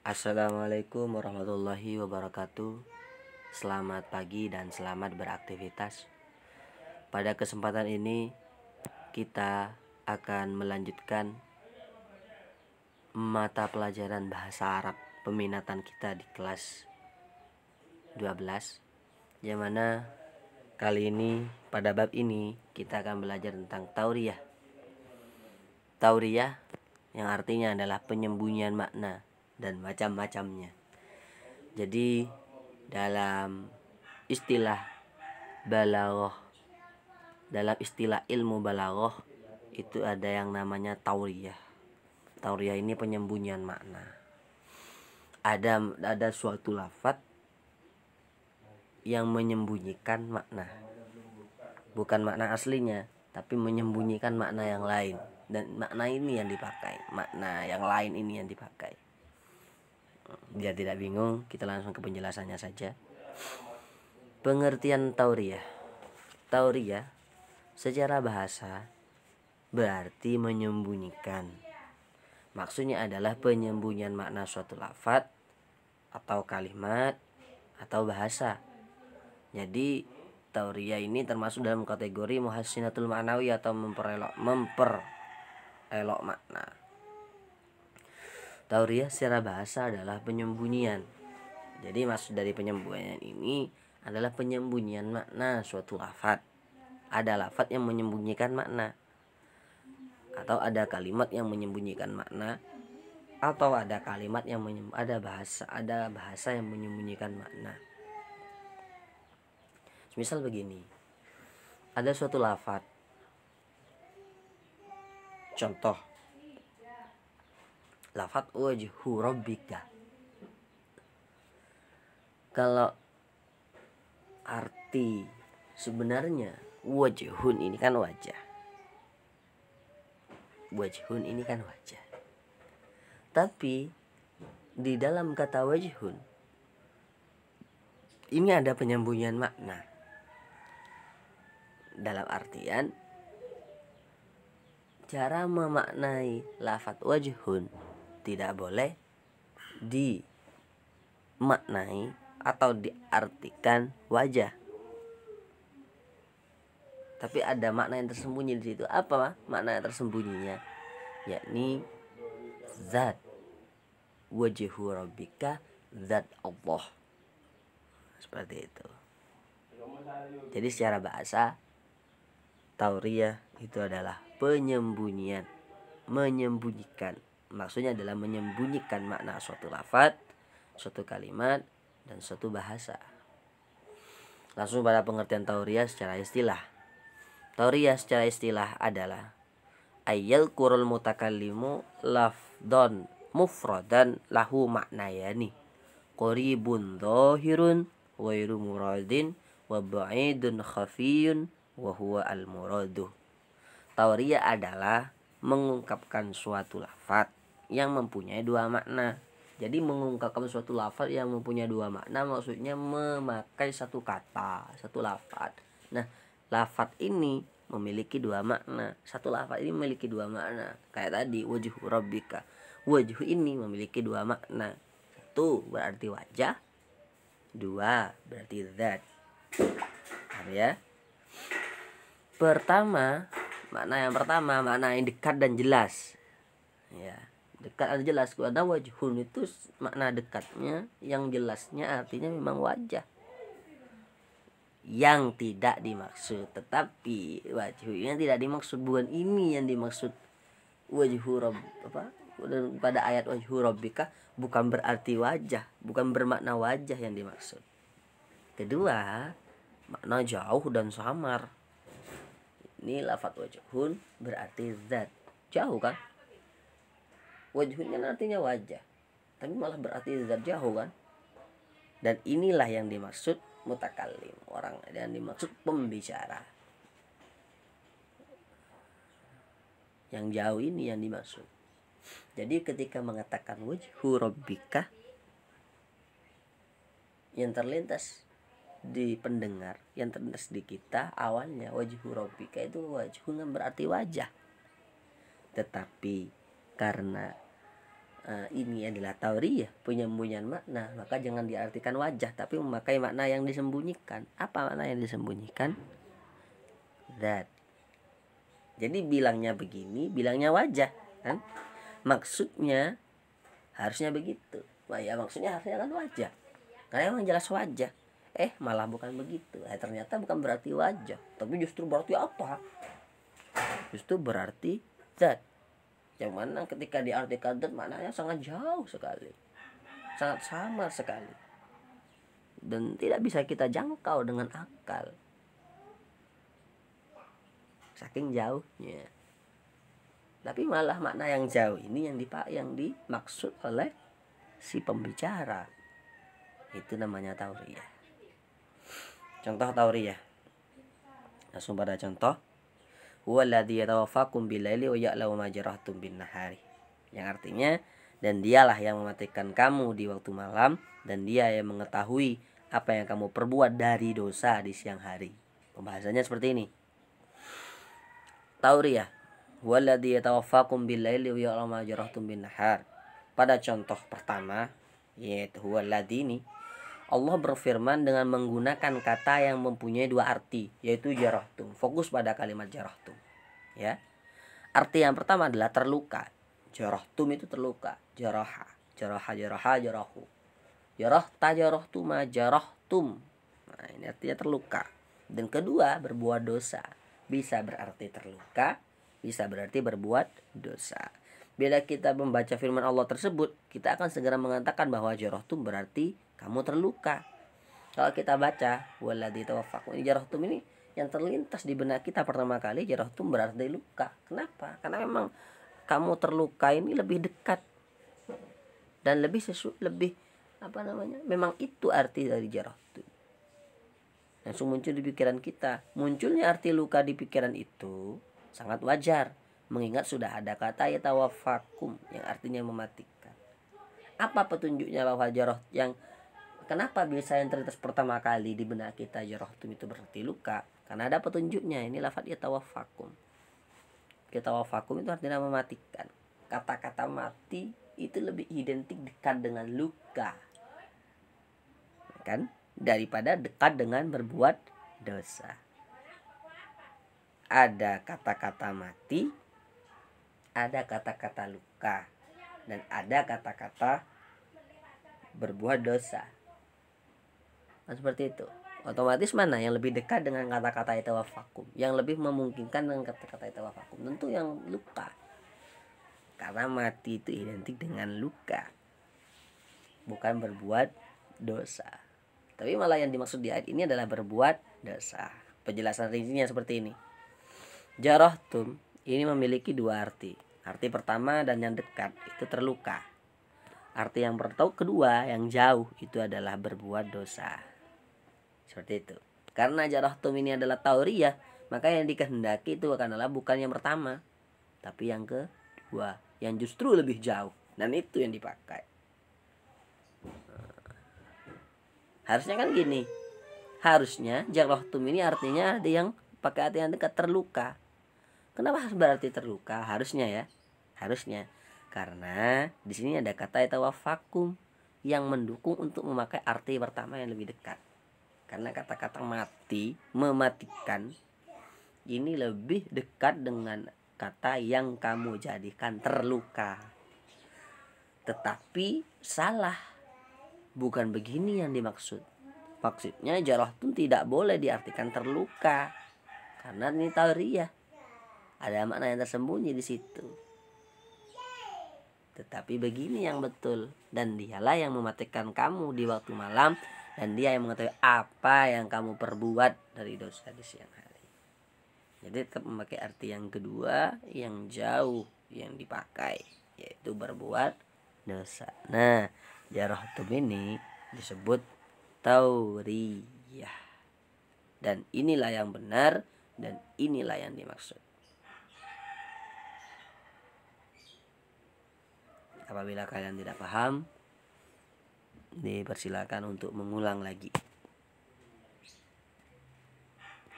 Assalamualaikum warahmatullahi wabarakatuh. Selamat pagi dan selamat beraktivitas. Pada kesempatan ini kita akan melanjutkan mata pelajaran bahasa Arab peminatan kita di kelas 12, yang mana kali ini pada bab ini kita akan belajar tentang tauriyah. Tauriyah yang artinya adalah penyembunyian makna dan macam-macamnya. Jadi dalam istilah balaghah, dalam istilah ilmu balaghah itu ada yang namanya tauriyah. Tauriyah ini penyembunyian makna. Ada suatu lafaz yang menyembunyikan makna, bukan makna aslinya, tapi menyembunyikan makna yang lain, dan makna ini yang dipakai, makna yang lain ini yang dipakai. Biar tidak bingung, kita langsung ke penjelasannya saja. Pengertian tauriyah. Tauriyah secara bahasa berarti menyembunyikan. Maksudnya adalah penyembunyian makna suatu lafaz atau kalimat atau bahasa. Jadi tauriyah ini termasuk dalam kategori muhassinatul ma'nawi atau memperelok makna. Tauriyah secara bahasa adalah penyembunyian. Jadi maksud dari penyembunyian ini adalah penyembunyian makna suatu lafaz. Ada lafaz yang menyembunyikan makna, atau ada kalimat yang menyembunyikan makna, atau ada kalimat yang ada bahasa yang menyembunyikan makna. Misal begini, ada suatu lafaz, contoh lafaz wajhu rabbika. Kalau arti sebenarnya wajhun ini kan wajah. Wajhun ini kan wajah. Tapi di dalam kata wajhun ini ada penyembunyian makna. Dalam artian cara memaknai lafaz wajhun tidak boleh dimaknai atau diartikan wajah. Tapi ada makna yang tersembunyi di situ. Apa makna yang tersembunyinya? Yakni zat. Wajhu rabbika, zat Allah. Seperti itu. Jadi secara bahasa tauriyah itu adalah penyembunyian, menyembunyikan. Maksudnya adalah menyembunyikan makna suatu lafaz, suatu kalimat, dan suatu bahasa. Langsung pada pengertian tauriyah secara istilah. Tauriyah secara istilah adalah ayyal kurul mutakallimu lafdon mufradan lahu maknayani qaribun dhahirun wairu muradin wa ba'idun khafiyun wa huwa al muradu. Tauriyah adalah mengungkapkan suatu lafaz yang mempunyai dua makna. Jadi mengungkapkan suatu lafaz yang mempunyai dua makna maksudnya memakai satu kata, satu lafaz. Nah, lafaz ini memiliki dua makna. Satu lafaz ini memiliki dua makna. Kayak tadi wajhu rabbika. Wajhu ini memiliki dua makna. Satu berarti wajah, dua berarti zat. Ya. Makna yang pertama makna yang dekat dan jelas. Ya, dekat dan jelas. Karena wajhun itu makna dekatnya, yang jelasnya artinya memang wajah. Yang tidak dimaksud, tetapi wajhu yang tidak dimaksud, bukan ini yang dimaksud. Wajhu pada ayat wajhu rabbika bukan berarti wajah, bukan bermakna wajah yang dimaksud. Kedua, makna jauh dan samar. Ini lafaz wajhun berarti zat, jauh kan? Wajhun kan artinya wajah, tapi malah berarti zat, jauh kan? Dan inilah yang dimaksud mutakallim, orang yang dimaksud pembicara. Yang jauh ini yang dimaksud. Jadi ketika mengatakan wajhu rabbika, yang terlintas di pendengar, yang terlintas di kita awalnya wajhu rabbika itu wajhu kan berarti wajah. Tetapi karena ini adalah tauriyah, penyembunyian makna, maka jangan diartikan wajah, tapi memakai makna yang disembunyikan. Apa makna yang disembunyikan? Zat. Jadi bilangnya begini, bilangnya wajah, kan? Maksudnya harusnya begitu. Wah ya, maksudnya harusnya kan wajah, karena emang jelas wajah. Malah bukan begitu. Ternyata bukan berarti wajah, tapi justru berarti apa? Justru berarti zat. Yang mana ketika diartikan zat maknanya sangat jauh sekali, sangat samar sekali, dan tidak bisa kita jangkau dengan akal, saking jauhnya. Tapi malah makna yang jauh ini yang dimaksud oleh si pembicara. Itu namanya tauriyah. Contoh tauriyah. Langsung pada contoh. Huwaladzi yatawaffakum billaili wa ya'lamu ma jarahtum bin nahari. Yang artinya, dan dialah yang mematikan kamu di waktu malam, dan dia yang mengetahui apa yang kamu perbuat dari dosa di siang hari. Pembahasannya seperti ini. Tauriyah. Huwaladzi yatawaffakum billaili wa ya'lamu ma jarahtum bin nahar. Pada contoh pertama, yaitu huwaladzi ini, Allah berfirman dengan menggunakan kata yang mempunyai dua arti, yaitu jarahtum. Fokus pada kalimat jarahtum, ya. Arti yang pertama adalah terluka. Jarahtum itu terluka. Jaraha, jarahu. Jarahta, jarahtuma, jarahtum. Nah, ini artinya terluka. Dan kedua, berbuat dosa. Bisa berarti terluka, bisa berarti berbuat dosa. Bila kita membaca firman Allah tersebut, kita akan segera mengatakan bahwa jarahtum berarti kamu terluka. Kalau kita baca waladzi tawaffakum, ini jarahtum ini yang terlintas di benak kita pertama kali, jarahtum berarti luka. Kenapa? Karena memang kamu terluka ini lebih dekat dan lebih memang itu arti dari jarahtum. Langsung muncul di pikiran kita. Munculnya arti luka di pikiran itu sangat wajar, mengingat sudah ada kata yatawaffakum yang artinya mematikan. Apa petunjuknya bahwa kenapa bisa yang terlintas pertama kali di benak kita jarahtum itu berarti luka? Karena ada petunjuknya. Ini lafaz yatawaffakum. Yatawaffakum itu artinya mematikan. Kata-kata mati itu lebih identik dekat dengan luka, kan? Daripada dekat dengan berbuat dosa. Ada kata-kata mati, ada kata-kata luka, dan ada kata-kata berbuat dosa. Nah, seperti itu. Otomatis mana yang lebih dekat dengan kata-kata yatawaffakum, yang lebih memungkinkan dengan kata-kata yatawaffakum? Tentu yang luka, karena mati itu identik dengan luka, bukan berbuat dosa. Tapi malah yang dimaksud di ayat ini adalah berbuat dosa. Penjelasan rincinya seperti ini. Jarahtum ini memiliki dua arti. Arti pertama dan yang dekat itu terluka. Arti yang kedua yang jauh itu adalah berbuat dosa. Seperti itu. Karena jarahtum ini adalah tauriyah, maka yang dikehendaki itu adalah bukan yang pertama, tapi yang kedua, yang justru lebih jauh, dan itu yang dipakai. Harusnya kan gini. Harusnya jarahtum ini artinya ada yang pakai arti yang dekat, terluka. Kenapa harus berarti terluka? Harusnya ya. Harusnya karena di sini ada kata yatawaffakum yang mendukung untuk memakai arti pertama yang lebih dekat. Karena kata-kata mati, mematikan, ini lebih dekat dengan kata yang kamu jadikan terluka. Tetapi salah. Bukan begini yang dimaksud. Maksudnya jarahtum tidak boleh diartikan terluka, karena ini tauriyah. Ada makna yang tersembunyi di situ. Tetapi begini yang betul, dan dialah yang mematikan kamu di waktu malam, dan dia yang mengetahui apa yang kamu perbuat dari dosa di siang hari. Jadi tetap memakai arti yang kedua, yang jauh yang dipakai, yaitu berbuat dosa. Nah, jarahtum ini disebut tauriyah, dan inilah yang benar, dan inilah yang dimaksud. Apabila kalian tidak paham, dipersilakan untuk mengulang lagi.